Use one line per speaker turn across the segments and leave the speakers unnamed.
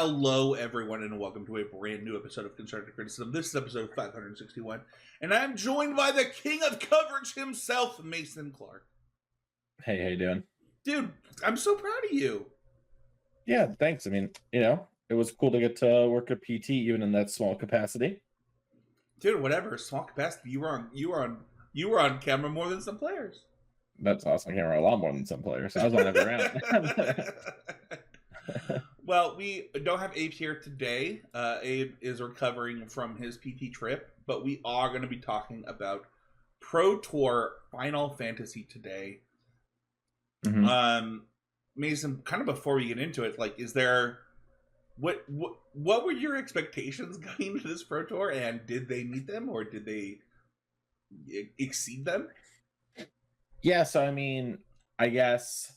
Hello, everyone, and welcome to a brand new episode of Constructive Criticism. This is episode 561, and I'm joined by the king of coverage himself, Mason Clark.
Hey, how you doing?
Dude, I'm so proud of you.
Yeah, thanks. I mean, it was cool to get to work at PT even in that small capacity.
Dude, whatever, small capacity. You were on camera more than some players.
That's awesome. I can't remember a lot more than some players. I was on every round.
Well, we don't have Abe here today. Abe is recovering from his PT trip, but we are going to be talking about Pro Tour Final Fantasy today.
Mm-hmm.
Mason, kind of before we get into it, like, is there what were your expectations going into this Pro Tour, and did they meet them, or did they exceed them?
Yeah, so I mean, I guess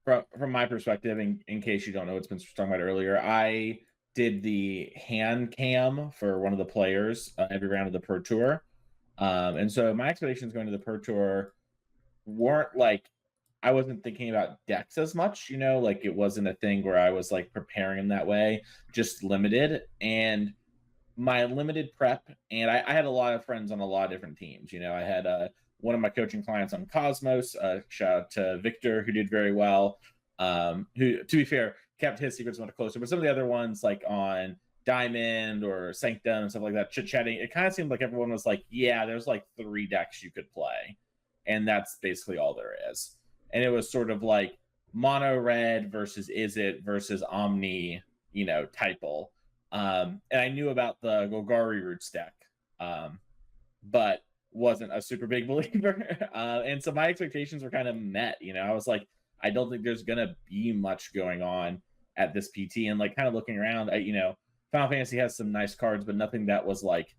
from my perspective, in case you don't know, it's been talking about earlier, I did the hand cam for one of the players every round of the Pro Tour. And so my expectations going to the Pro Tour weren't like, I wasn't thinking about decks as much, like it wasn't a thing where I was like preparing in that way, just limited. And my limited prep, and I had a lot of friends on a lot of different teams. I had one of my coaching clients on Cosmos. Shout out to Victor, who did very well. Who, to be fair, kept his secrets much closer. But some of the other ones, like on Diamond or Sanctum and stuff like that, chit-chatting, it kind of seemed like everyone was like, yeah, there's like 3 decks you could play. And that's basically all there is. And it was sort of like mono red versus Izzet versus Omni, Typal. And I knew about the Golgari Roots deck, but wasn't a super big believer. And so my expectations were kind of met. I was like, I don't think there's going to be much going on at this PT. And like kind of looking around, Final Fantasy has some nice cards, but nothing that was like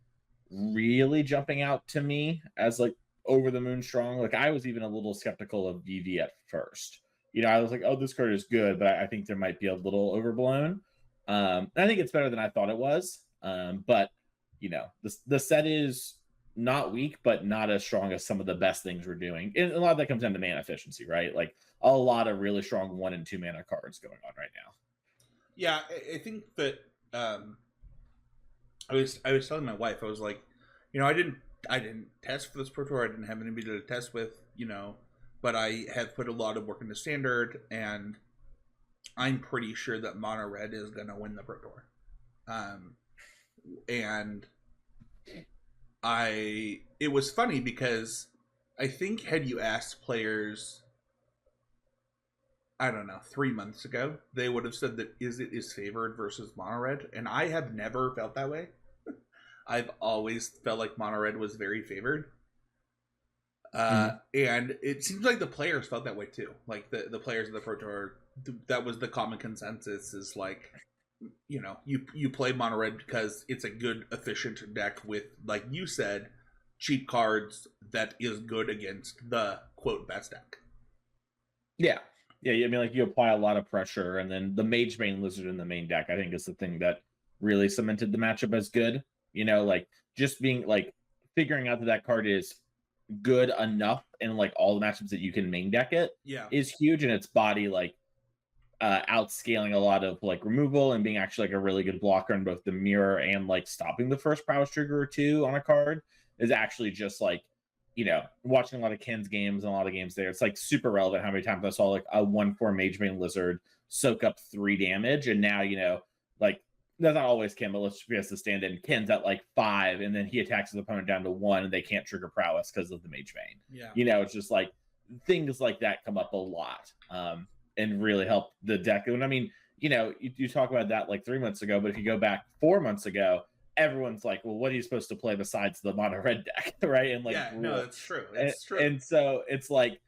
really jumping out to me as like over the moon strong. Like I was even a little skeptical of VV at first. I was like, oh, this card is good, but I think there might be a little overblown. I think it's better than I thought it was. But the set is not weak, but not as strong as some of the best things we're doing. And a lot of that comes down to mana efficiency, right? Like a lot of really strong 1 and 2 mana cards going on right now.
Yeah, I think that I was telling my wife, I was like, I didn't test for this Pro Tour. I didn't have anybody to test with, but I have put a lot of work into Standard, and I'm pretty sure that Mono Red is going to win the Pro Tour. And it was funny because I think had you asked players, I don't know, 3 months ago, they would have said that Izzet is favored versus Mono Red, and I have never felt that way. I've always felt like Mono Red was very favored. And it seems like the players felt that way too. Like the players of the Pro Tour, that was the common consensus, is like, you play Mono Red because it's a good, efficient deck with, like you said, cheap cards that is good against the quote best deck.
Yeah. I mean, like you apply a lot of pressure, and then the Mage Bane Lizard in the main deck, I think, is the thing that really cemented the matchup as good. Like just being like figuring out that card is good enough in like all the matchups that you can main deck it is huge, and its body like outscaling a lot of like removal and being actually like a really good blocker in both the mirror and like stopping the first prowess trigger or 2 on a card is actually just like, watching a lot of Ken's games and a lot of games there, it's like super relevant how many times I saw like a 1/4 Mage Bane Lizard soak up 3 damage, and now like that's not always Ken, but let's just be able to stand in. Ken's at like 5, and then he attacks his opponent down to 1, and they can't trigger prowess because of the Mage Bane. It's just like things like that come up a lot, and really help the deck. And I mean, you talk about that like 3 months ago, but if you go back 4 months ago, everyone's like, well, what are you supposed to play besides the mono red deck, right? And like,
no, that's true.
It's true. And so it's like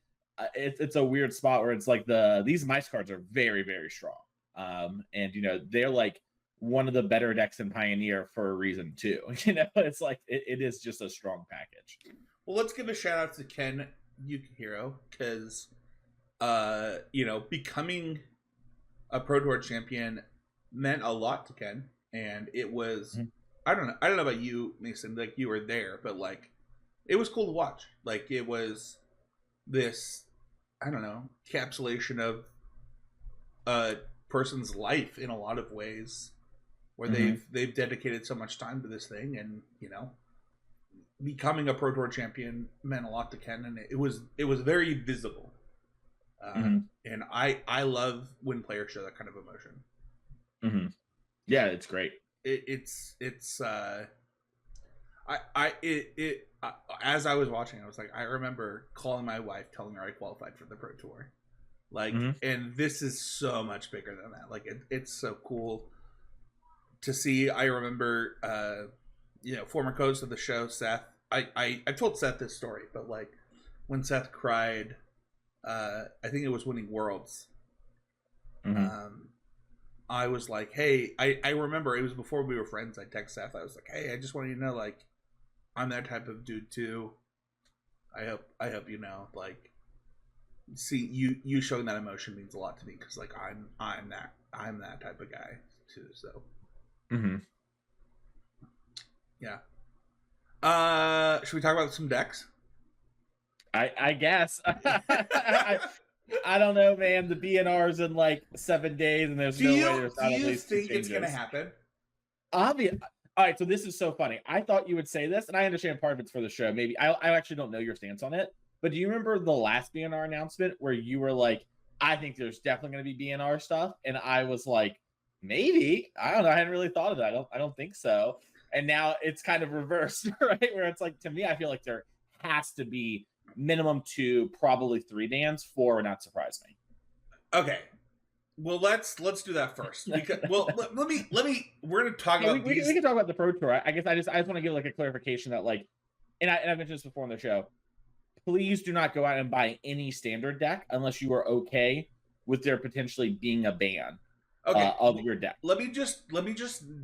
it's a weird spot where it's like these mice cards are very, very strong, and they're like one of the better decks in Pioneer for a reason too. It's like it is just a strong package.
Well, let's give a shout out to Ken Yukihiro, because becoming a Pro Tour champion meant a lot to Ken, and it was I don't know about you, Mason, like you were there, but like it was cool to watch. Like it was this, I don't know, encapsulation of a person's life in a lot of ways. where they've dedicated so much time to this thing, and becoming a Pro Tour champion meant a lot to Ken, and it was very visible. And I love when players show that kind of emotion.
Yeah, it's great.
It's as I was watching, I was like, I remember calling my wife, telling her I qualified for the Pro Tour, and this is so much bigger than that. Like it's so cool to see. I remember, former co-host of the show, Seth. I told Seth this story, but like when Seth cried, I think it was winning Worlds. I was like, hey, I remember it was before we were friends. I text Seth. I was like, hey, I just want you to know, like, I'm that type of dude too. I hope you know, like, see you showing that emotion means a lot to me, because like I'm that type of guy too. So, yeah. Should we talk about some decks?
I guess. I don't know, man. The BNR's in like 7 days, and there's no way there's not at least 2 changes.
Do you think it's gonna happen?
Obvious. All right, so this is so funny. I thought you would say this, and I understand part of it's for the show. Maybe I actually don't know your stance on it, but do you remember the last BNR announcement where you were like, "I think there's definitely going to be BNR stuff," and I was like, "Maybe." I don't know. I hadn't really thought of that. I don't think so. And now it's kind of reversed, right? Where it's like, to me, I feel like there has to be minimum 2, probably 3 bans. 4 would not surprise me.
Okay. Well, let's do that first. Because, well, let me. We're going to talk about these.
We can talk about the Pro Tour. I guess I just want to give like a clarification that like, and I've mentioned this before on the show. Please do not go out and buy any standard deck unless you are okay with there potentially being a ban of your deck.
Let me just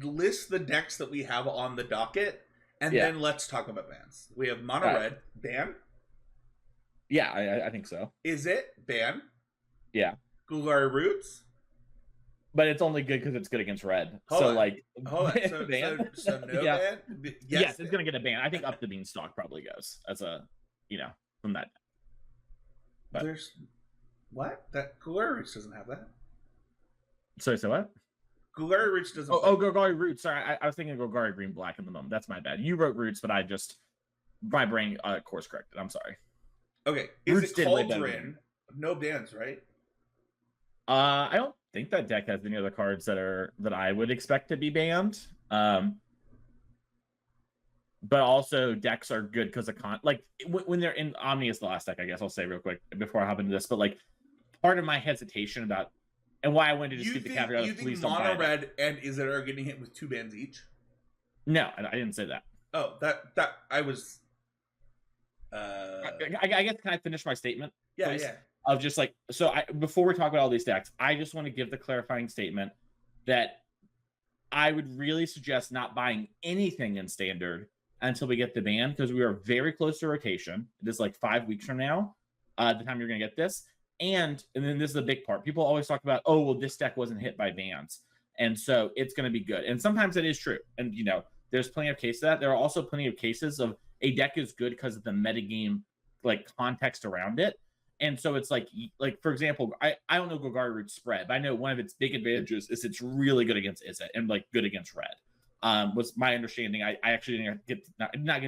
list the decks that we have on the docket, and then let's talk about bans. We have Mono Red ban.
Yeah, I think so.
Is it ban?
Yeah.
Golgari Roots.
But it's only good because it's good against red.
Hold on.
Ban?
So no ban?
Yes, it's going to get a ban. I think Up the Beanstalk probably goes as a, from that.
But there's what? That Golgari Roots doesn't have that.
Sorry, so what?
Golgari Roots doesn't.
Golgari Roots. Sorry, I was thinking Golgari Green Black in the moment. That's my bad. You wrote Roots, but my brain course corrected. I'm sorry.
Okay. Is it Cauldron? No bans, right?
I don't think that deck has any other cards that I would expect to be banned. But also decks are good because of when they're in Omni is the last deck, I guess I'll say real quick before I hop into this. But like part of my hesitation about and why I wanted to just keep the caveat of please don't buy it.
Mono Red and Izzet are getting hit with 2 bans each?
No, I didn't say that.
Oh, that I was.
I guess can I finish my statement?
Yeah,
please?
Yeah.
Of just like before we talk about all these decks, I just want to give the clarifying statement that I would really suggest not buying anything in standard until we get the ban, because we are very close to rotation. It is like 5 weeks from now, the time you're going to get this. And then this is the big part. People always talk about, oh, well, this deck wasn't hit by bans, and so it's going to be good. And sometimes it is true. And, there's plenty of cases of that. There are also plenty of cases of a deck is good because of the metagame, like, context around it. And so it's like for example, I don't know Golgari Root's spread, but I know one of its big advantages is it's really good against Izzet and like good against red. Was my understanding. I actually didn't get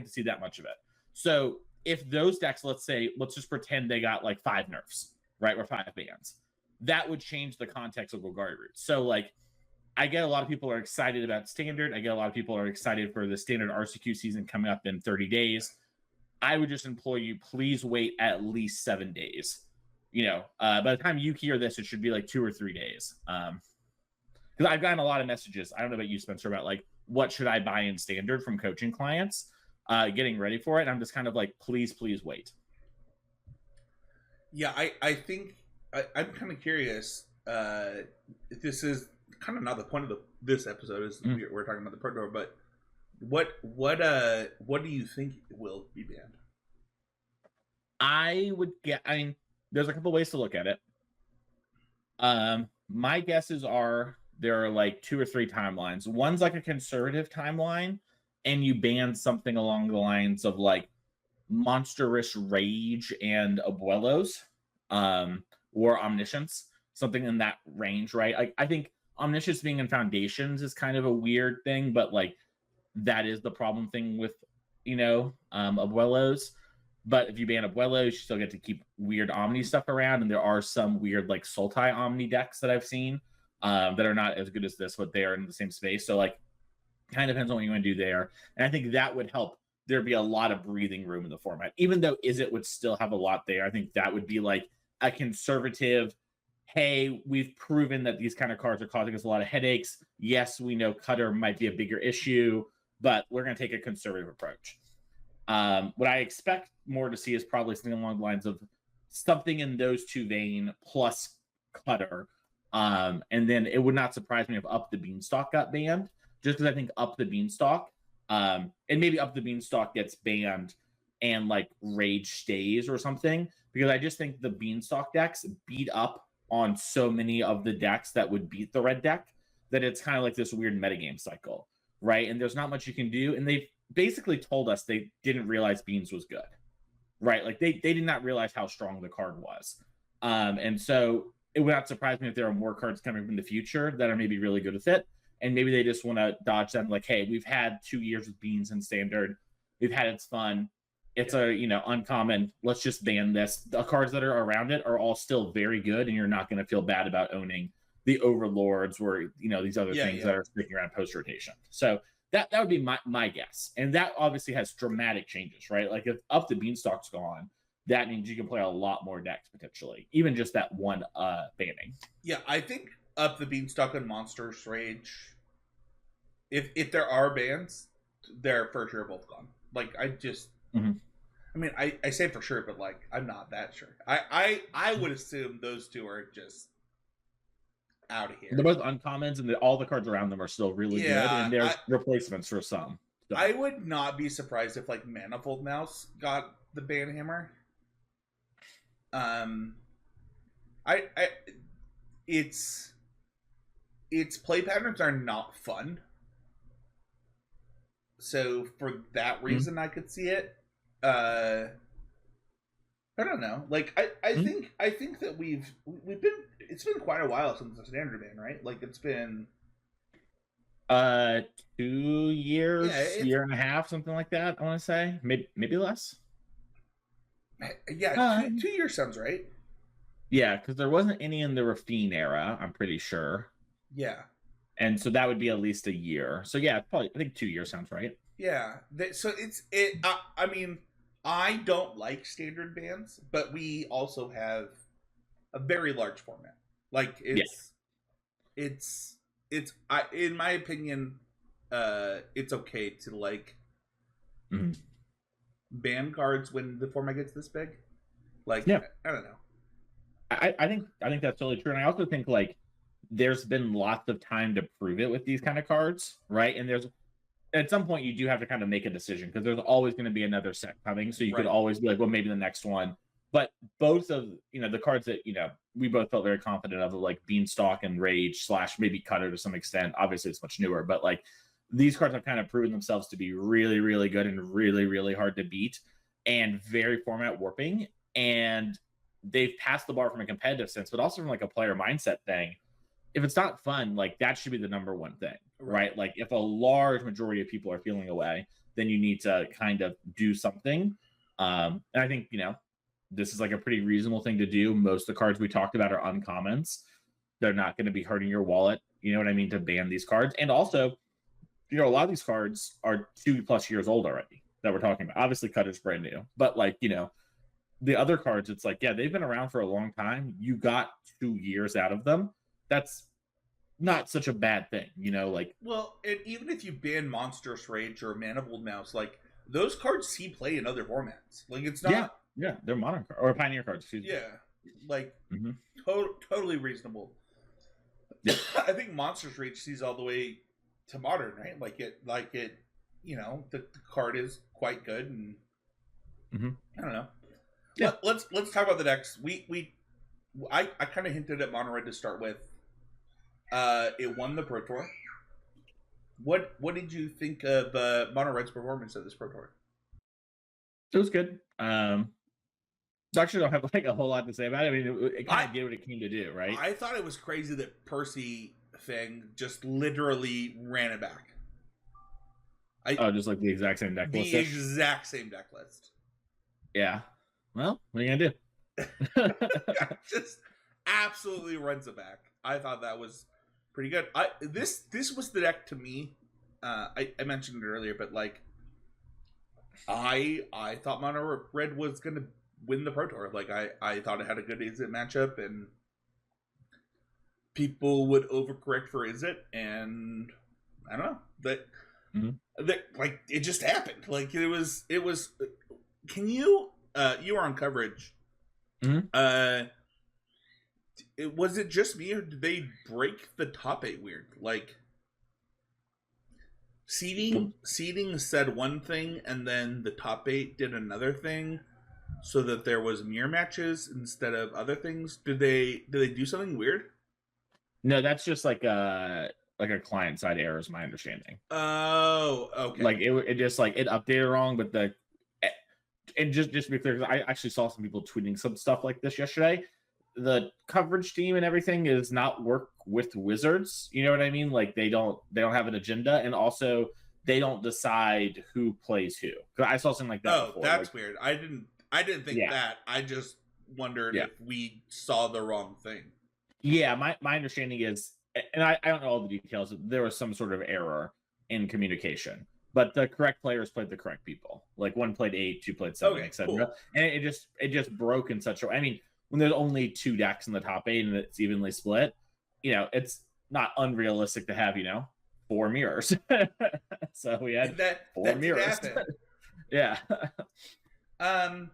to see that much of it. So if those decks, let's just pretend they got like 5 nerfs, right, or 5 bans, that would change the context of Golgari Root. So like, I get a lot of people are excited about standard. I get a lot of people are excited for the standard RCQ season coming up in 30 days. I would just implore you, please wait at least 7 days. By the time you hear this, it should be like 2 or 3 days. Because I've gotten a lot of messages. I don't know about you, Spencer, about like, what should I buy in standard from coaching clients, getting ready for it. And I'm just kind of like, please wait.
Yeah, I think I'm kind of curious. If this is kind of not the point of this episode is we're talking about the Pro Tour, but what do you think will be banned?
There's a couple ways to look at it. My guesses are there are like 2 or 3 timelines. One's like a conservative timeline, and you ban something along the lines of like Monstrous Rage and Abuelos, or Omniscience, something in that range, right? I think Omniscience being in Foundations is kind of a weird thing, but like that is the problem thing with Abuelos. But if you ban Abuelos, you still get to keep weird Omni stuff around, and there are some weird like Sultai Omni decks that I've seen that are not as good as this, but they are in the same space. So like, kind of depends on what you want to do there, and I think that would help there be a lot of breathing room in the format. Even though Izzet would still have a lot there, I think that would be like a conservative. Hey, we've proven that these kind of cards are causing us a lot of headaches. Yes, we know Cutter might be a bigger issue, but we're going to take a conservative approach. What I expect more to see is probably something along the lines of something in those two vein plus Cutter. And then it would not surprise me if Up the Beanstalk got banned, just because I think Up the Beanstalk, and maybe Up the Beanstalk gets banned and like Rage stays or something, because I just think the Beanstalk decks beat up on so many of the decks that would beat the red deck that it's kind of like this weird metagame cycle, right? And there's not much you can do. And they basically told us they didn't realize Beans was good, right? Like they did not realize how strong the card was. And so it would not surprise me if there are more cards coming in the future that are maybe really good with it. And maybe they just want to dodge them. Like, hey, we've had 2 years with Beans and Standard. We've had its fun. It's a uncommon. Let's just ban this. The cards that are around it are all still very good, and you're not going to feel bad about owning the Overlords or these other things that are sticking around post rotation. So that would be my guess, and that obviously has dramatic changes, right? Like if Up the Beanstalk's gone, that means you can play a lot more decks potentially, even just that one banning.
Yeah, I think Up the Beanstalk and Monsters Rage, if there are bans, they're for sure both gone. Like I just.
Mm-hmm.
I mean, I say for sure, but like I'm not that sure. I would assume those two are just out of here.
They're both uncommons, and all the cards around them are still really good, and there's replacements for some.
So. I would not be surprised if like Manifold Mouse got the ban hammer. Its play patterns are not fun, so for that reason, I could see it. I don't know. Like I think that we've been. It's been quite a while since the Standard ban, right? Like it's been
2 years, year and a half, something like that. I want to say maybe less.
Yeah, 2 years sounds right.
Yeah, because there wasn't any in the Rafine era. I'm pretty sure.
Yeah.
And so that would be at least a year. So yeah, probably I think 2 years sounds right.
Yeah. So I mean, I don't like standard bans, but we also have a very large format. Like it's in my opinion, it's okay to like ban cards when the format gets this big. Like I don't know.
I think that's totally true, and I also think like there's been lots of time to prove it with these kind of cards, right? And there's at some point you do have to kind of make a decision because there's always going to be another set coming, so you could always be like, well, maybe the next one. But both of the cards that we both felt very confident of, like Beanstalk and Rage / maybe Cutter to some extent. Obviously, it's much newer, but like these cards have kind of proven themselves to be really, really good and really, really hard to beat and very format warping. And they've passed the bar from a competitive sense, but also from like a player mindset thing. If it's not fun, like that should be the number one thing, right? Like if a large majority of people are feeling away, then you need to kind of do something. And I think, this is like a pretty reasonable thing to do. Most of the cards we talked about are uncommons. They're not going to be hurting your wallet. You know what I mean? To ban these cards. And also, a lot of these cards are 2+ years old already that we're talking about. Obviously, Cutter's brand new, but like, the other cards, it's like, yeah, they've been around for a long time. You got 2 years out of them. That's not such a bad thing, like.
Well, and even if you ban Monstrous Rage or Manifold Mouse, like those cards see play in other formats. Like it's not.
Yeah, they're modern cards or Pioneer cards. Excuse me.
Yeah, like totally reasonable. Yeah. I think Monstrous Rage sees all the way to modern, right? Like it, the card is quite good, and I don't know. Yeah. Let's talk about the decks. I kind of hinted at Mono Red to start with. It won the Pro Tour. What did you think of Mono Red's performance at this Pro Tour?
It was good. Actually, don't have like a whole lot to say about it. I mean, it kind of did what it came to do, right?
I thought it was crazy that Percy thing, just literally ran it back.
Just like the exact same deck list.
The exact same deck list.
Yeah. Well, what are you gonna do?
Just absolutely runs it back. I thought that was pretty good. This was the deck to me. I mentioned it earlier, but like I thought Mono Red was gonna win the Pro Tour. Like I thought it had a good Izzet matchup, and people would overcorrect for Izzet, and I don't know that.
Mm-hmm.
That like it just happened. Like it was. Can you? You were on coverage.
Mm-hmm.
Was it just me, or did they break the top 8 weird? Like seeding said one thing, and then the top 8 did another thing, so that there was mirror matches instead of other things. Did they do something weird?
No, that's just like a client side error, is my understanding.
Oh, okay.
Like it just like it updated wrong, but and just to be clear, because I actually saw some people tweeting some stuff like this yesterday. The coverage team and everything is not work with Wizards. You know what I mean? Like they don't have an agenda, and also they don't decide who plays who. Because I saw something like that.
Oh,
before.
That's weird. I didn't think that. I just wondered if we saw the wrong thing.
Yeah, my understanding is, and I don't know all the details, there was some sort of error in communication. But the correct players played the correct people. Like one played 8, 2 played 7, etc. Cool. And it just broke in such a way. I mean, when there's only 2 decks in the top 8 and it's evenly split, it's not unrealistic to have 4 mirrors. So we had 4 mirrors. Yeah.
Well,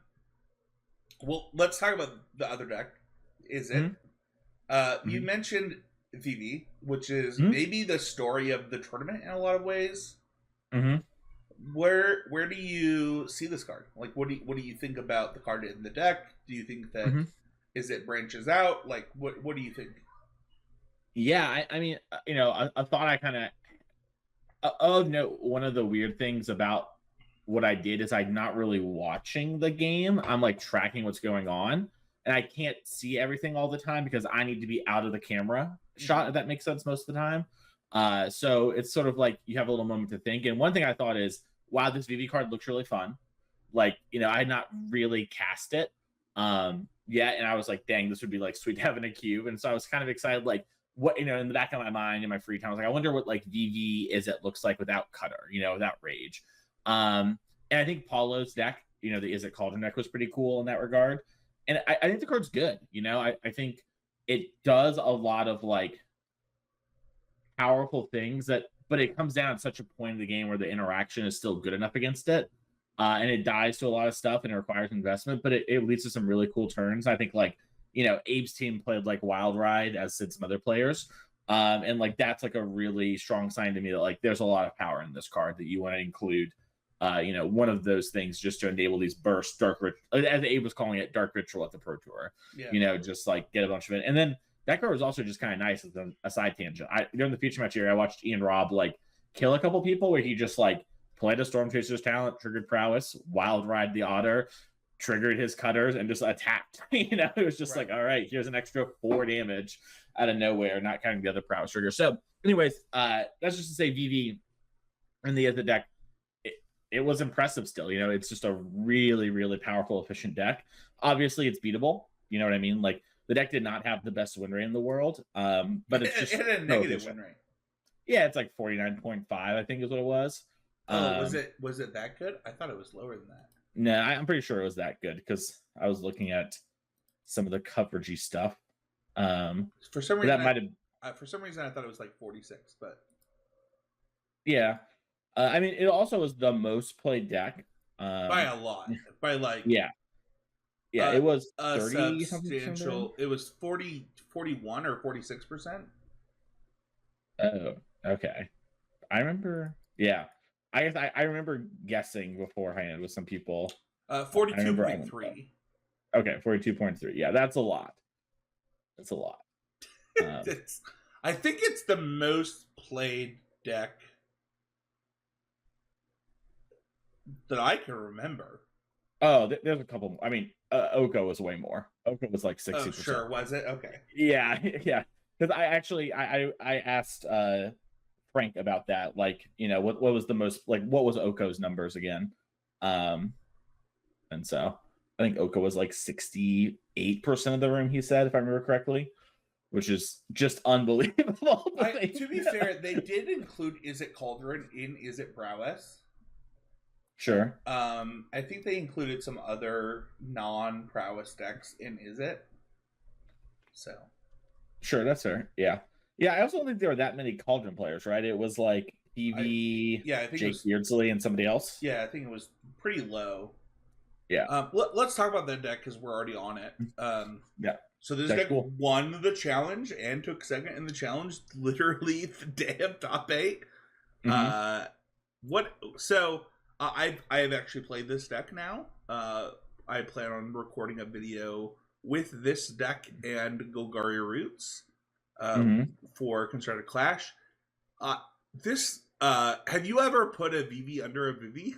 let's talk about the other deck. Izzet? Mm-hmm. You mentioned VV, which is maybe the story of the tournament in a lot of ways.
Mm-hmm.
Where do you see this card? Like, what do you think about the card in the deck? Do you think that Izzet branches out? Like, what do you think?
Yeah, I mean, I thought I kind of note, one of the weird things about what I did is I'm not really watching the game. I'm like tracking what's going on, and I can't see everything all the time because I need to be out of the camera shot, if that makes sense, most of the time. So it's sort of like you have a little moment to think. And one thing I thought is, wow, this VV card looks really fun. Like, I had not really cast it yet, and I was like, dang, this would be like sweet to have in a cube. And so I was kind of excited, like, what, in the back of my mind, in my free time, I was like, I wonder what like VV Izzet looks like without Cutter, without Rage. And I think Paulo's deck, the Izzet Cauldron deck, was pretty cool in that regard. And I think the card's good. I think it does a lot of like powerful things but it comes down at such a point in the game where the interaction is still good enough against it. And it dies to a lot of stuff and it requires investment, but it leads to some really cool turns. I think like, Abe's team played like Wild Ride, as did some other players. And like, that's like a really strong sign to me that like, there's a lot of power in this card that you want to include, one of those things just to enable these bursts, as Abe was calling it, Dark Ritual at the Pro Tour, just like get a bunch of it. And then that card was also just kind of nice as a side tangent. During the feature match here, I watched Ian Robb like kill a couple people where he just like played a Storm Chaser's talent, triggered Prowess, Wild Ride the Otter, triggered his Cutters, and just attacked. It was just like, all right, here's an extra 4 damage out of nowhere, not counting the other Prowess trigger. So, anyways, that's just to say VV in the other deck, it was impressive still. It's just a really, really powerful, efficient deck. Obviously, it's beatable. You know what I mean? Like, the deck did not have the best win rate in the world, but it's just
it had a negative win rate.
Yeah, it's like 49.5, I think is what it was.
Was it that good? I thought it was lower than that.
No, I'm pretty sure it was that good because I was looking at some of the coveragey stuff.
For some reason, I thought it was like 46, but
yeah. I mean, it also was the most played deck
by a lot. By like
it was
30 substantial. It was 41 or 46%.
Oh, okay. I remember. Yeah, I remember guessing beforehand with some people.
42.3.
Okay, 42.3. Yeah, that's a lot. That's a lot.
I think it's the most played deck that I can remember.
Oh, there's a couple. I mean, Oko was way more. Oko was like 60%.
Oh, sure. Was it? Okay.
Yeah, yeah. because I asked Frank about that. Like, what was the most, like, what was Oko's numbers again? Um, and so I think Oko was like 68% of the room, he said, if I remember correctly, which is just unbelievable.
To be fair, they did include Izzet Cauldron in Izzet Prowess.
Sure.
I think they included some other non-Prowess decks in Izzet. So.
Sure, that's fair. Yeah. Yeah, I also don't think there were that many Cauldron players, right? It was like PV,
I think
Jake Beardsley, and somebody else.
Yeah, I think it was pretty low.
Yeah.
Let's talk about that deck because we're already on it.
Yeah.
So this deck won the challenge and took second in the challenge literally the day of top 8. Mm-hmm. I have actually played this deck now. I plan on recording a video with this deck and Golgari Roots for Constructed Clash. Have you ever put a VV under a VV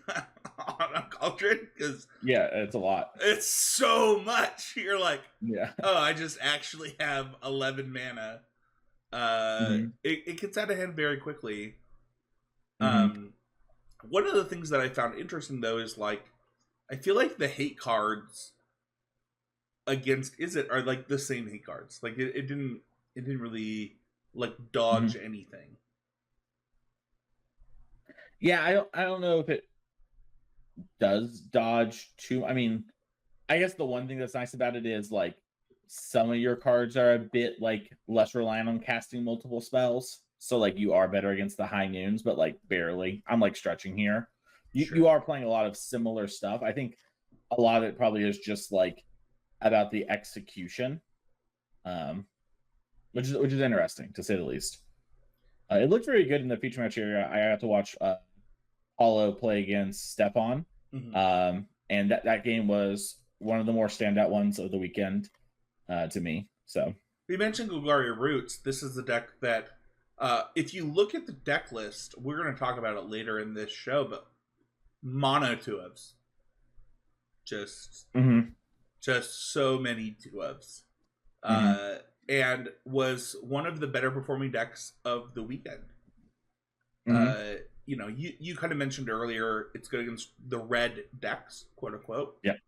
on a Cauldron? Because
it's a lot.
It's so much. You're like,
yeah.
Oh, I just actually have 11 mana. It gets out of hand very quickly. One of the things that I found interesting though is like, I feel like the hate cards against Izzet are like the same hate cards. Like it didn't really like dodge anything.
Yeah, I don't know if it does dodge too. I mean, I guess the one thing that's nice about it is like some of your cards are a bit like less reliant on casting multiple spells. So like you are better against the high noons, but like barely. I'm like stretching here. You are playing a lot of similar stuff. I think a lot of it probably is just like about the execution, which is interesting to say the least. It looked very good in the feature match area. I got to watch Paulo play against Stefan, and that game was one of the more standout ones of the weekend to me. So
we mentioned Golgari Roots. This is the deck that, if you look at the deck list, we're going to talk about it later in this show, but mono 2-ofs. Just so many 2-ofs. And was one of the better performing decks of the weekend. You kind of mentioned earlier it's good against the red decks, quote unquote.
Yeah.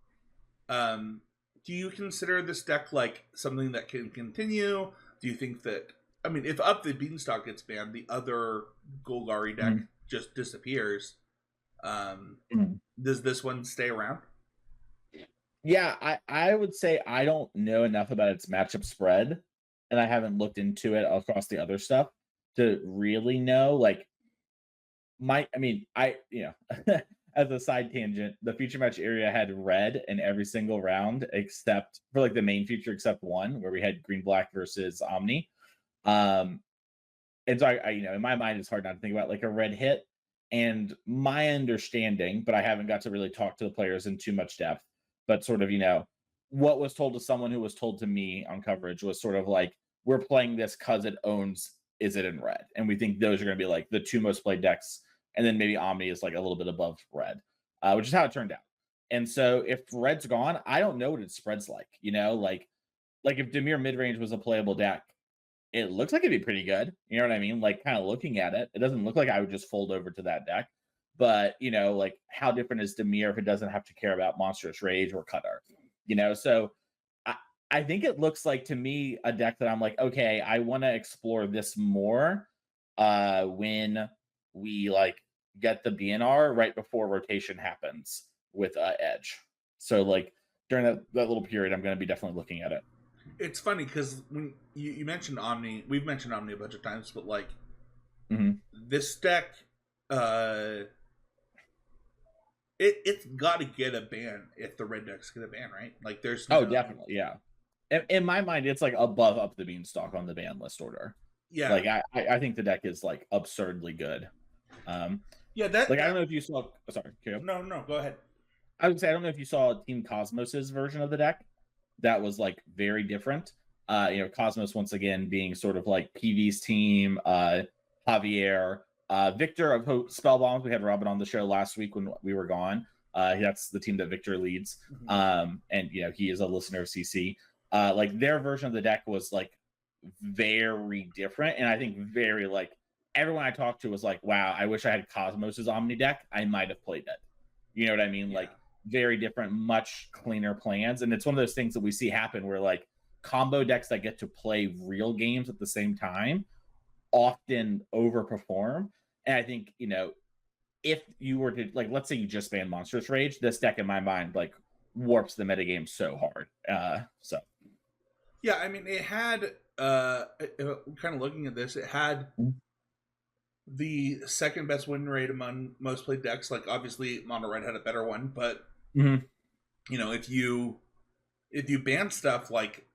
Do you consider this deck like something that can continue? Do you think that, I mean, if Up the Beanstalk gets banned, the other Golgari deck just disappears. Does this one stay around?
Yeah, I would say I don't know enough about its matchup spread, and I haven't looked into it across the other stuff to really know. Like, as a side tangent, the feature match area had red in every single round except for like the main feature, except one where we had green black versus Omni. And so I in my mind, it's hard not to think about like a red hit. And my understanding, but I haven't got to really talk to the players in too much depth, but sort of, what was told to someone who was told to me on coverage was sort of like, we're playing this because it owns Izzet in red. And we think those are going to be like the two most played decks. And then maybe Omni is like a little bit above red, which is how it turned out. And so if red's gone, I don't know what it spreads like, like if Dimir midrange was a playable deck, it looks like it'd be pretty good. You know what I mean? Like kind of looking at it, it doesn't look like I would just fold over to that deck. But, like how different is Dimir if it doesn't have to care about Monstrous Rage or Cutter? So I think it looks like to me a deck that I'm like, okay, I want to explore this more when we like get the BNR right before rotation happens with Edge. So like during that little period, I'm going to be definitely looking at it.
It's funny because when you mentioned Omni, we've mentioned Omni a bunch of times, but like this deck, it's got to get a ban if the red decks get a ban, right? Like there's
definitely, yeah. In my mind, it's like above Up the Beanstalk on the ban list order.
Yeah,
like I think the deck is like absurdly good. I don't know if you saw. Sorry,
no, go ahead.
I would say I don't know if you saw Team Cosmos's version of the deck. That was like very different. Cosmos once again being sort of like PV's team. Javier, Victor of Spellbombs. We had Robin on the show last week when we were gone. That's the team that Victor leads. And he is a listener of CC. Like their version of the deck was like very different, and I think very like everyone I talked to was like, "Wow, I wish I had Cosmos's Omni deck. I might have played it." You know what I mean?
Yeah.
Like very different, much cleaner plans, and it's one of those things that we see happen where like combo decks that get to play real games at the same time often overperform. And I think, if you were to like, let's say you just ban Monstrous Rage, this deck in my mind like warps the metagame so hard. So
yeah, I mean, it had kind of looking at this, it had the second best win rate among most played decks. Like obviously Mono Red had a better one, but if you ban stuff like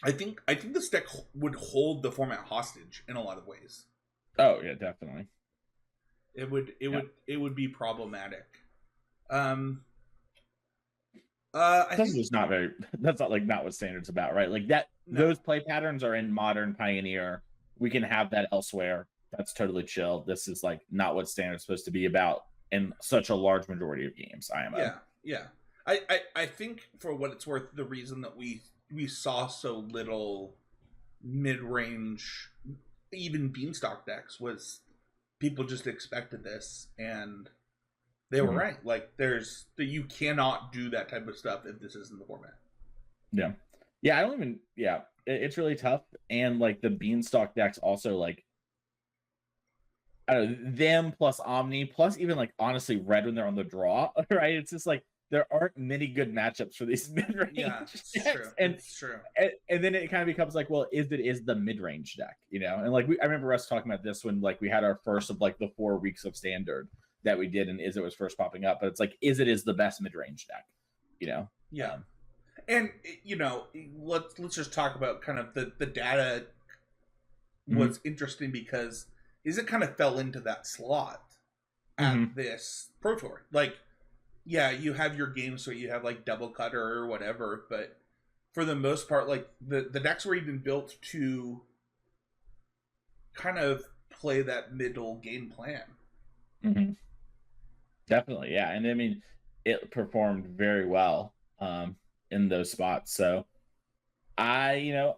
I think this deck would hold the format hostage in a lot of ways.
Oh yeah, definitely.
It would be problematic.
That's not what Standard's about, right? Like that, no. Those play patterns are in Modern, Pioneer. We can have that elsewhere. That's totally chill. This is like not what Standard's supposed to be about in such a large majority of games. IMO.
Yeah. I think for what it's worth, the reason that we saw so little mid-range, even Beanstalk decks, was people just expected this, and they were right. Like you cannot do that type of stuff if this isn't the format.
Yeah. I don't even. Yeah, it's really tough, and like the Beanstalk decks also like. I don't know, them plus Omni plus even like honestly Red when they're on the draw, right? It's just like there aren't many good matchups for these mid-range decks.
It's true.
And then it kind of becomes like, well, is the mid-range deck, And like I remember us talking about this when like we had our first of like the 4 weeks of Standard that we did, and Izzet was first popping up, but it's like Izzet is the best mid-range deck,
Yeah. And let's just talk about kind of the data was interesting because Izzet kind of fell into that slot at this Pro Tour. Like, yeah, you have your games where you have like Double Cutter or whatever, but for the most part, like the decks were even built to kind of play that middle game plan.
Definitely, yeah. And I mean, it performed very well in those spots. So I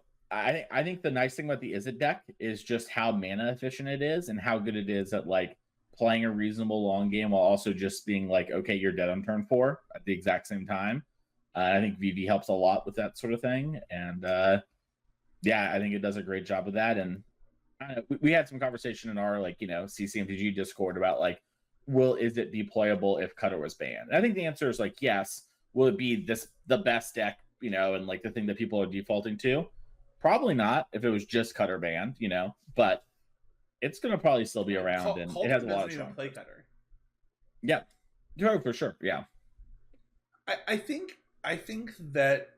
think the nice thing about the Izzet deck is just how mana efficient it is and how good it is at like playing a reasonable long game while also just being like, okay, you're dead on turn 4 at the exact same time. I think VV helps a lot with that sort of thing. And I think it does a great job of that. And we had some conversation in our like, CCMTG Discord about like, is it deployable if Cutter was banned? And I think the answer is like, yes. Will it be the best deck, and like the thing that people are defaulting to? Probably not if it was just Cutter banned, but it's going to probably still be around, and it has a lot of strong
play Cutter.
Yeah, for sure. Yeah,
I think that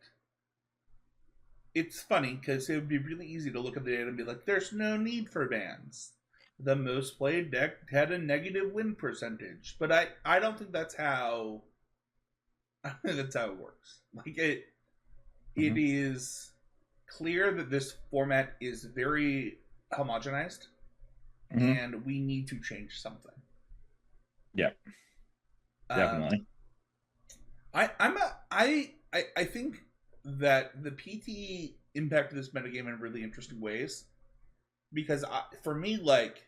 it's funny because it would be really easy to look at the data and be like, "There's no need for bans. The most played deck had a negative win percentage," but I don't think that's how. I don't think that's how it works. Like it is clear that this format is very homogenized, and we need to change something.
Yeah, definitely.
I think that the PT impacted this metagame in really interesting ways, because for me, like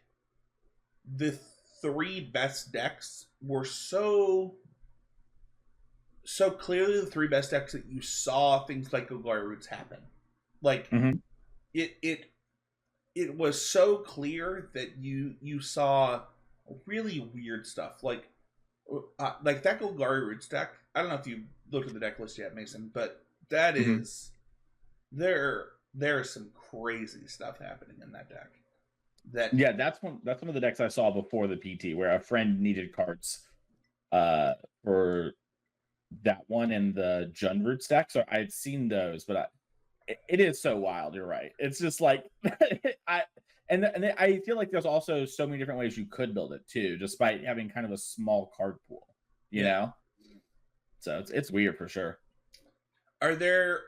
the 3 best decks were so clearly the 3 best decks that you saw things like Golgari Roots happen. Like it was so clear that you saw really weird stuff like that Golgari Roots deck. I don't know if you looked at the deck list yet, Mason, but that is there is some crazy stuff happening in that deck.
That's one of the decks I saw before the PT where a friend needed cards for that one and the Jund Roots deck. So I'd seen those, but it is so wild. You're right. It's just like I feel like there's also so many different ways you could build it too, despite having kind of a small card pool, you know? So it's weird for sure.
Are there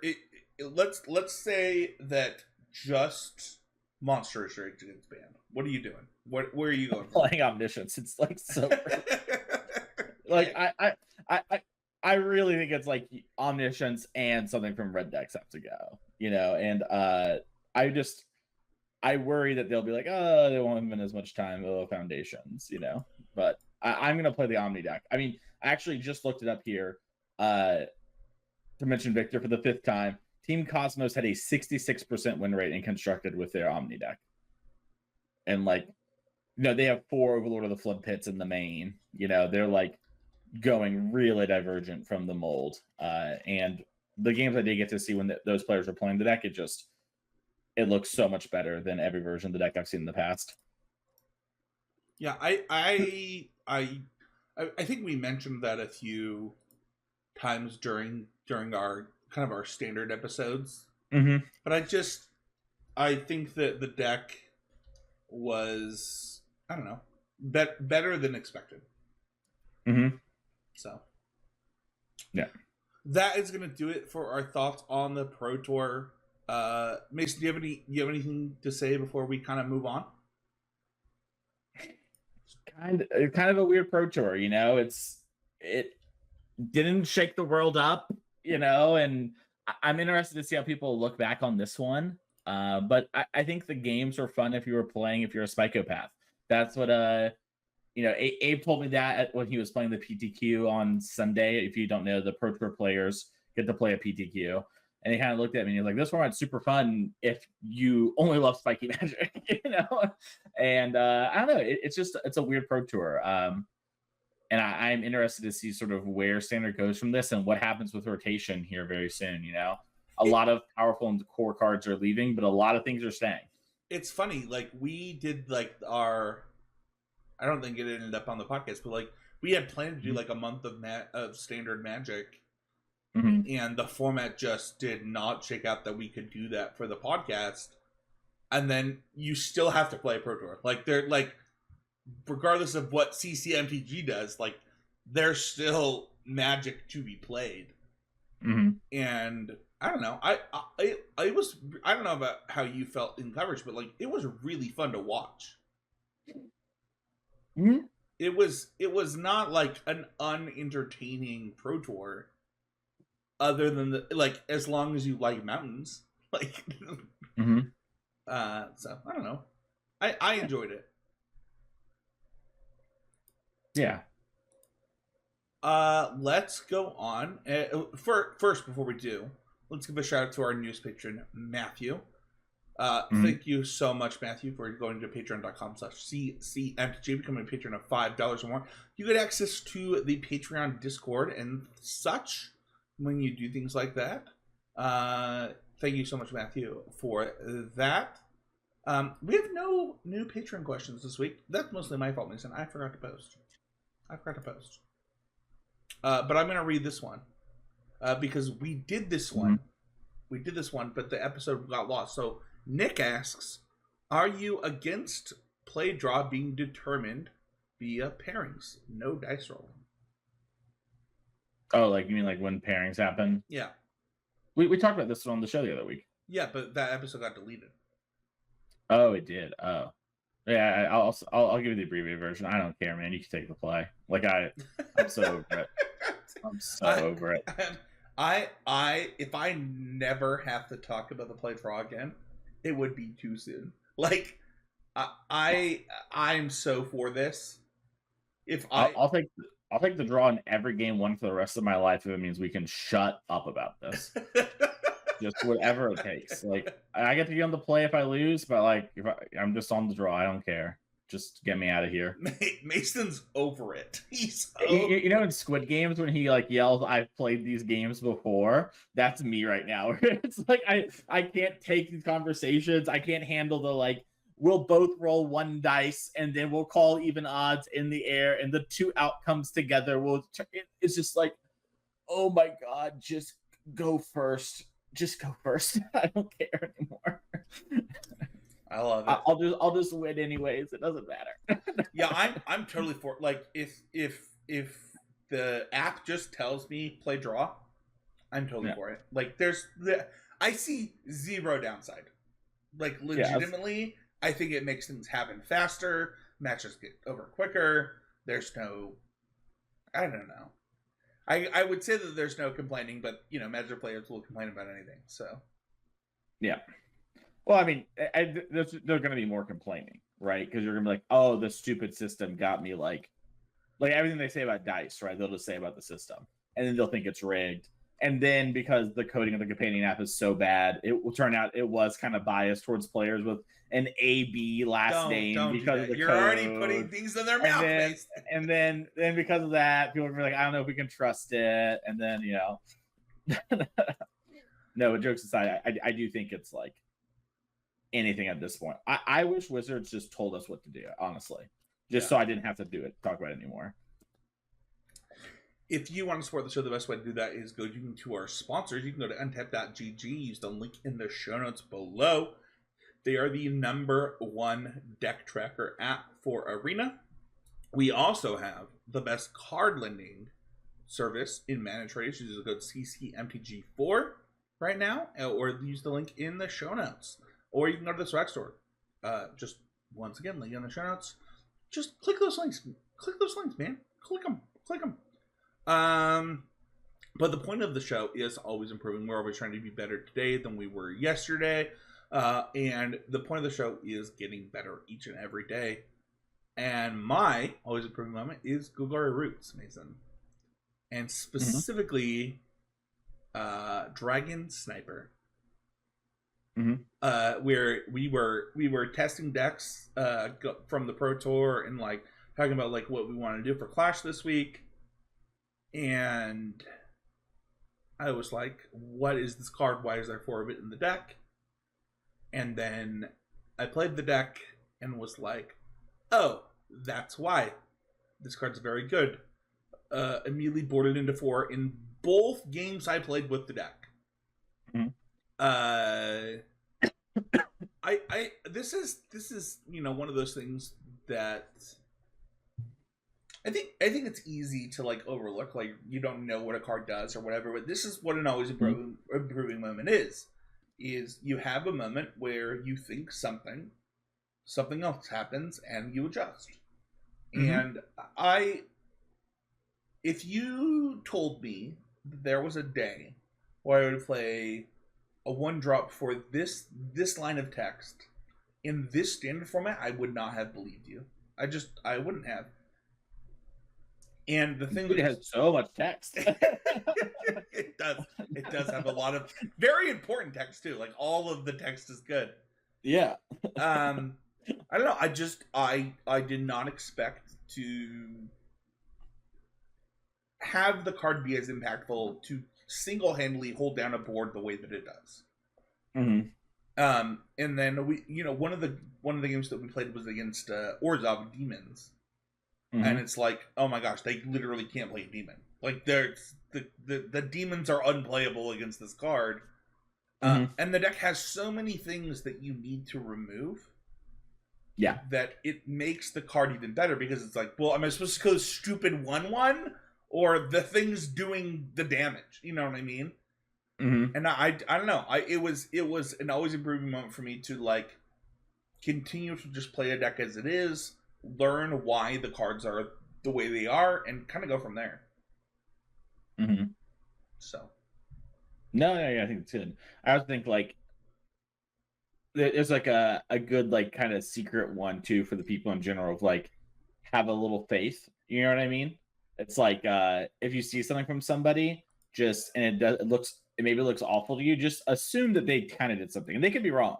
let's say that just Monstrous Rage gets banned. What are you doing? Where are you going?
Playing Omniscience. It's like so like I really think it's like Omniscience and something from Red decks have to go, and I worry that they'll be like, oh, they won't spend as much time with the foundations, you know. But I'm gonna play the Omni deck. I mean, I actually just looked it up here. To mention Victor for the 5th time, Team Cosmos had a 66% win rate in constructed with their Omni deck. And like, you know, they have 4 Overlord of the Flood Pits in the main. You know, they're like going really divergent from the mold. And the games I did get to see when those players were playing the deck, it looks so much better than every version of the deck I've seen in the past.
Yeah, I think we mentioned that a few times during our kind of our standard episodes.
Mm-hmm.
But I think that the deck was, I don't know, better than expected.
Mm-hmm.
So
yeah,
that is going to do it for our thoughts on the Pro Tour. Mason, do you have anything to say before we kind of move on?
It's kind of a weird Pro Tour, you know. It didn't shake the world up, you know, and I'm interested to see how people look back on this one. But I think the games were fun if you were playing, if you're a psychopath. That's what you know, Abe told me that when he was playing the PTQ on Sunday. If you don't know, the Pro Tour players get to play a PTQ. And he kind of looked at me and he was like, this format's super fun if you only love spiky magic, you know? And I don't know, it's a weird Pro Tour. And I'm interested to see sort of where Standard goes from this and what happens with rotation here very soon, you know? A lot of powerful and core cards are leaving, but a lot of things are staying.
It's funny, like we did like our, I don't think it ended up on the podcast, but like we had planned to do like a month of Standard Magic.
Mm-hmm.
And the format just did not shake out that we could do that for the podcast. And then you still have to play Pro Tour. Like they're like, regardless of what CCMTG does, like there's still Magic to be played.
Mm-hmm.
And I don't know. I don't know about how you felt in coverage, but like it was really fun to watch.
Mm-hmm.
It was not like an unentertaining Pro Tour. Other than like, as long as you like mountains, like,
mm-hmm.
So I don't know. I enjoyed it.
Yeah.
Let's go on. First, before we do, let's give a shout out to our newest patron, Matthew. Thank you so much, Matthew, for going to patreon.com/CCMTG, becoming a patron of $5 or more. You get access to the Patreon Discord and such when you do things like that. Thank you so much, Matthew, for that. We have no new Patreon questions this week. That's mostly my fault, Mason. I forgot to post. But I'm going to read this one because we did this one. But the episode got lost. So Nick asks, are you against play draw being determined via pairings? No dice rolling.
Oh, like you mean like when pairings happen?
Yeah.
We talked about this on the show the other week.
Yeah, but that episode got deleted.
Oh, it did. Oh, yeah. I'll give you the abbreviated version. I don't care, man. You can take the play. Like I'm so over it. I'm so over it.
If I never have to talk about the play draw again, it would be too soon. Like I'm so for this.
I'll take the draw in every game one for the rest of my life if it means we can shut up about this. Just whatever it takes. Like I get to be on the play if I lose, but like I'm just on the draw, I don't care. Just get me out of here.
Mason's over it. He's
you know in Squid Games when he like yells, "I've played these games before." That's me right now. It's like I can't take these conversations. I can't handle the like. We'll both roll one dice and then we'll call even odds in the air and the two outcomes together it's just like, oh my god, just go first. I don't care anymore.
I love it.
I'll just win anyways. It doesn't matter.
Yeah, I'm totally for it. Like if the app just tells me play draw, I'm totally for it. Like I see zero downside. Like legitimately, I think it makes things happen faster. Matches get over quicker. There's no, I don't know. I would say that there's no complaining, but you know, Magic players will complain about anything. So,
yeah. Well, I mean, there's going to be more complaining, right? Because you're going to be like, oh, the stupid system got me like everything they say about dice, right? They'll just say about the system, and then they'll think it's rigged. And then because the coding of the companion app is so bad, it will turn out it was kind of biased towards players with an AB last name
Don't
because
do
of
that.
the
You're
code.
already putting things in their mouth.
And then because of that, people are like, I don't know if we can trust it. And then no, but jokes aside, I do think it's like anything at this point. I wish Wizards just told us what to do, honestly, just so I didn't have to talk about it anymore.
If you want to support the show, the best way to do that is go to our sponsors. You can go to untap.gg, use the link in the show notes below. They are the #1 deck tracker app for Arena. We also have the best card lending service in Mana Trade. You just go to CCMTG4 right now, or use the link in the show notes. Or you can go to the swag store. Just once again, link in the show notes. Just click those links. Click those links, man. Click them. Click them. But the point of the show is always improving. We're always trying to be better today than we were yesterday. And the point of the show is getting better each and every day. And my always improving moment is Golgari Roots, Mason. And specifically, Dragon Sniper. Where we were testing decks from the Pro Tour and like talking about like what we want to do for Clash this week. And I was like, what is this card? Why is there 4 of it in the deck? And then I played the deck and was like, oh, that's why. This card's very good. Immediately boarded into 4 in both games I played with the deck. This is one of those things that I think it's easy to like overlook, like you don't know what a card does or whatever, but this is what an always improving moment is you have a moment where you think something else happens and you adjust. And if you told me that there was a day where I would play a 1-drop for this line of text in this standard format, I would not have believed you. I wouldn't have. And the thing
it has so much text.
It does have a lot of very important text too. Like all of the text is good.
Yeah.
I don't know. I did not expect to have the card be as impactful to single-handedly hold down a board the way that it does. And then we, one of the games that we played was against Orzhov Demons. And it's like, oh my gosh, they literally can't play a demon. Like the demons are unplayable against this card. And the deck has so many things that you need to remove.
Yeah.
That it makes the card even better because it's like, well, am I supposed to go stupid 1/1 or the thing's doing the damage? You know what I mean? And I don't know. It was an always improving moment for me to like continue to just play a deck as it is, learn why the cards are the way they are, and kind of go from there. So
no, I think it's good. I also think like there's like a good like kind of secret one too for the people in general of like have a little faith. You know what I mean? It's like if you see something from somebody, just and it maybe looks awful to you, just assume that they kind of did something, and they could be wrong,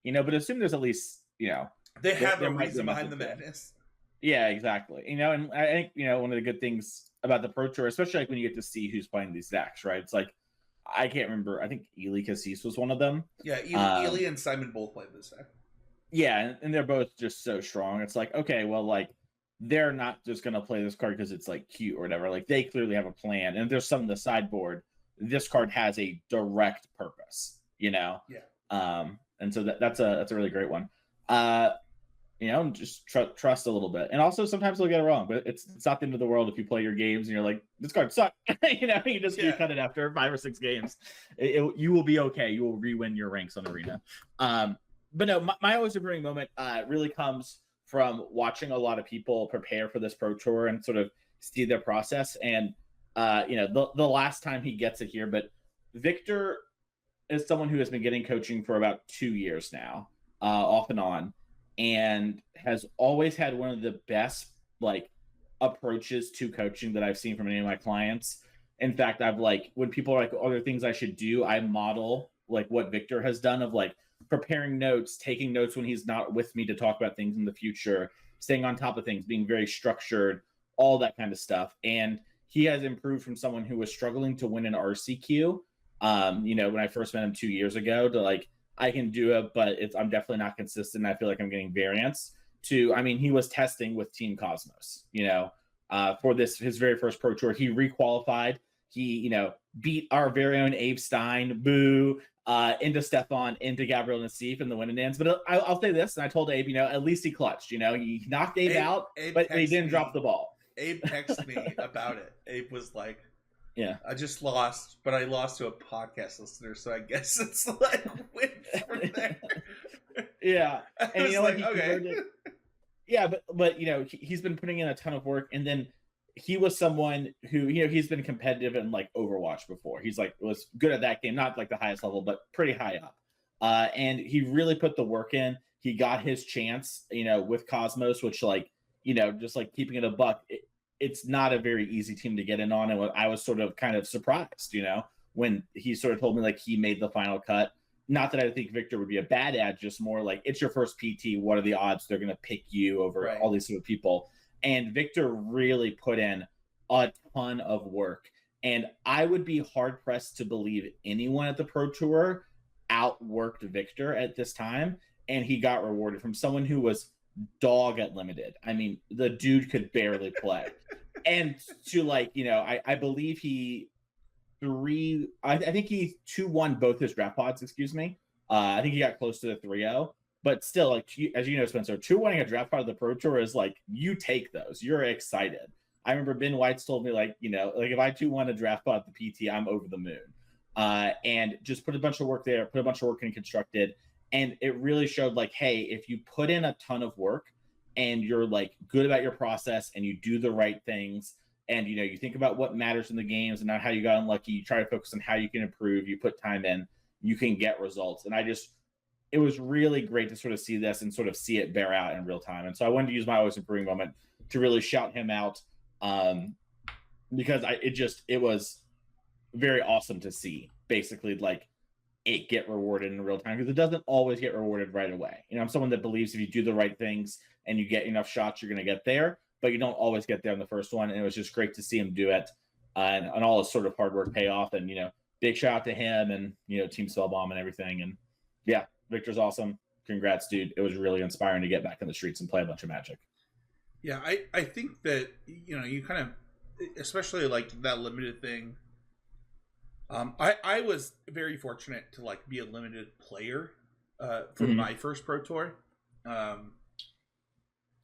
but assume there's at least
they have a reason behind the madness.
Yeah, exactly. And I think one of the good things about the Pro Tour, especially like when you get to see who's playing these decks, right? It's like I can't remember. I think Ely Cassis was one of them.
Yeah, Ely and Simon both played this deck.
Yeah, and they're both just so strong. It's like, okay, well, like they're not just gonna play this card because it's like cute or whatever. Like they clearly have a plan, and if there's some in the sideboard, this card has a direct purpose.
Yeah.
And so that's a really great one. Just trust a little bit, and also sometimes they'll get it wrong, but it's not the end of the world if you play your games and you're like, this card sucked. You cut it after 5 or 6 games. You will be okay. You will re-win your ranks on Arena. But no, my always improving moment really comes from watching a lot of people prepare for this Pro Tour and sort of see their process. And the last time he gets it here, but Victor as someone who has been getting coaching for about 2 years now, off and on, and has always had one of the best like approaches to coaching that I've seen from any of my clients. In fact, I've like when people are like, "Oh, there are things I should do," I model like what Victor has done of like preparing notes, taking notes when he's not with me to talk about things in the future, staying on top of things, being very structured, all that kind of stuff. And he has improved from someone who was struggling to win an RCQ, when I first met him 2 years ago, to like, I can do it, but I'm definitely not consistent. I feel like I'm getting variance to, I mean, he was testing with Team Cosmos, for his very first Pro Tour. He requalified. He, beat our very own Abe Stein, boo, into Stefan, into Gabriel Nassif in the win and dance. But I'll say this, and I told Abe, at least he clutched. He knocked Abe out, but he didn't drop the ball.
Abe texted me about it. Abe was like,
"Yeah,
I just lost, but I lost to a podcast listener, so I guess it's like win from there."
Yeah, and
okay.
Yeah, but he's been putting in a ton of work, and then he was someone who he's been competitive in like Overwatch before. He's like was good at that game, not like the highest level, but pretty high up. And he really put the work in. He got his chance, with Cosmos, which like just like keeping it a buck. It's not a very easy team to get in on, and I was sort of kind of surprised, when he sort of told me like he made the final cut. Not that I think Victor would be a bad ad, just more like it's your first PT. What are the odds they're going to pick you over all these sort of people? And Victor really put in a ton of work. And I would be hard pressed to believe anyone at the Pro Tour outworked Victor at this time. And he got rewarded from someone who was dog at limited. I mean, the dude could barely play. And to like, I believe he I think he 2-1 both his draft pods, excuse me. I think he got close to the 3-0. But still, like as you know, Spencer, 2-1 a draft pod of the Pro Tour is like, you take those. You're excited. I remember Ben White's told me like, like if I 2-1 a draft pod at the PT, I'm over the moon. And just put a bunch of work there, put a bunch of work in Constructed. And it really showed like, hey, if you put in a ton of work and you're like good about your process and you do the right things and, you think about what matters in the games and not how you got unlucky, you try to focus on how you can improve, you put time in, you can get results. And it was really great to sort of see this and sort of see it bear out in real time. And so I wanted to use my always improving moment to really shout him out, because it was very awesome to see basically like it get rewarded in real time, because it doesn't always get rewarded right away. I'm someone that believes if you do the right things and you get enough shots, you're going to get there, but you don't always get there in the first one. And it was just great to see him do it, and all his sort of hard work pay off. And, big shout out to him and, Team Spellbomb and everything. And yeah, Victor's awesome. Congrats, dude. It was really inspiring to get back in the streets and play a bunch of Magic.
Yeah, I think that, you kind of, especially like that limited thing. I was very fortunate to like be a limited player for my first Pro Tour.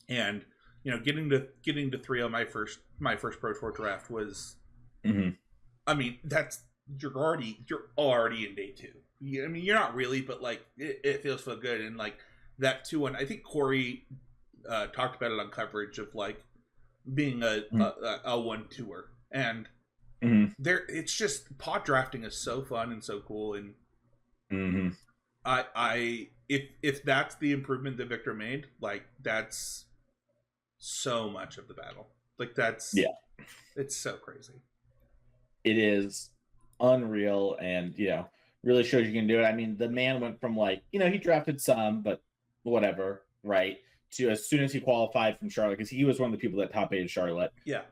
And getting to 3-0 my first Pro Tour draft was, I mean, you're already in day 2. I mean, you're not really, but like it feels so good. And like that 2-1, I think Corey talked about it on coverage of like being a 1-2er, and it's just pot drafting is so fun and so cool. And if that's the improvement that Victor made, like that's so much of the battle. Like it's so crazy.
It is unreal, and really shows you can do it. I mean, the man went from like, he drafted some, but whatever, right? To as soon as he qualified from Charlotte, because he was one of the people that top 8 Charlotte.
Yeah.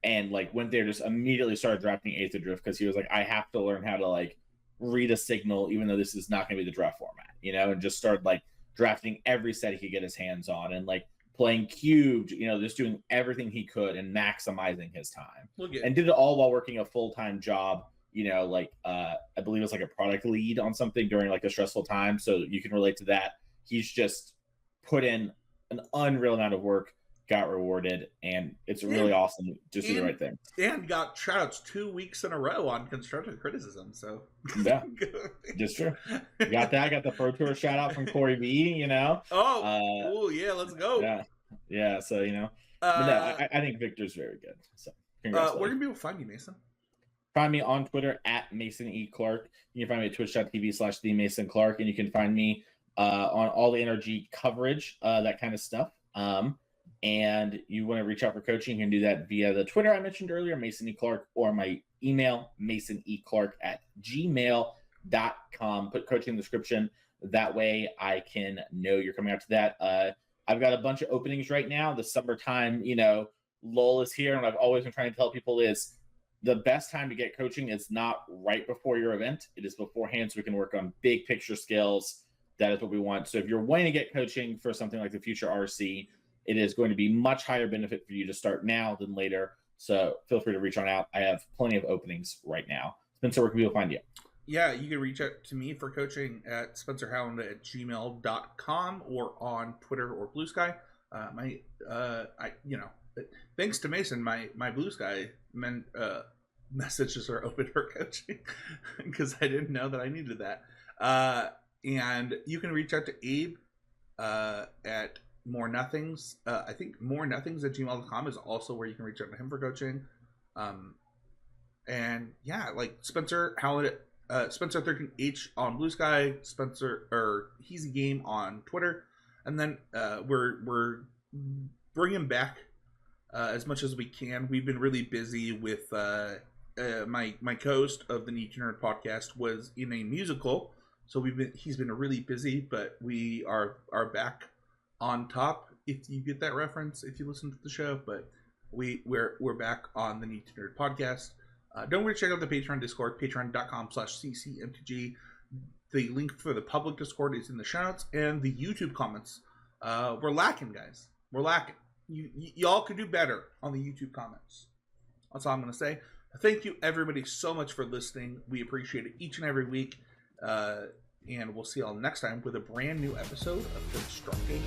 And like went there, just immediately started drafting Aether Drift, because he was like, I have to learn how to like read a signal, even though this is not going to be the draft format, and just started like drafting every set he could get his hands on, and like playing cubed, just doing everything he could and maximizing his time. And did it all while working a full-time job, I believe it was like a product lead on something during like a stressful time. So you can relate to that. He's just put in an unreal amount of work, got rewarded, and it's really awesome to do the right thing.
And got shoutouts 2 weeks in a row on constructive criticism. So
yeah, just true. Got that. Got the Pro Tour shout out from Corey B.
Oh, yeah, let's go.
Yeah. So but no, I think Victor's very good. So congrats.
Where can people find you, Mason?
find me on Twitter at Mason E. Clark. You can find me at twitch.tv/TheMasonClark, and you can find me on all the NRG coverage, that kind of stuff. And you want to reach out for coaching, you can do that via the Twitter I mentioned earlier, Mason E. Clark, or my email, masoneclark@gmail.com. Put coaching in the description. That way I can know you're coming out to that. I've got a bunch of openings right now. The summertime, lull is here. And I've always been trying to tell people is the best time to get coaching is not right before your event. It is beforehand, so we can work on big picture skills. That is what we want. So if you're wanting to get coaching for something like the Future RC, it is going to be much higher benefit for you to start now than later. So feel free to reach on out. I have plenty of openings right now. Spencer, where can people find you?
Yeah, you can reach out to me for coaching at spencerhowland@gmail.com or on Twitter or Blue Sky. Thanks to Mason, my Blue Sky messages are open for coaching because I didn't know that I needed that. And you can reach out to Abe at More Nothings. I think morenothings@gmail.com is also where you can reach out to him for coaching. And yeah, like Spencer Howland, Spencer 13H on Blue Sky, Spencer or Heezy Game on Twitter, and then we're bringing back as much as we can. We've been really busy with my co-host of the Need to Nerd podcast was in a musical, so he's been really busy, but we are back on top, if you get that reference, if you listen to the show. But we're back on the Need to Nerd podcast. Don't forget to check out the Patreon Discord, patreon.com/ccmtg. The link for the public Discord is in the show notes, and the YouTube comments. We're lacking, guys. We're lacking. Y'all could do better on the YouTube comments. That's all I'm going to say. Thank you, everybody, so much for listening. We appreciate it each and every week. And we'll see y'all next time with a brand new episode of Constructed.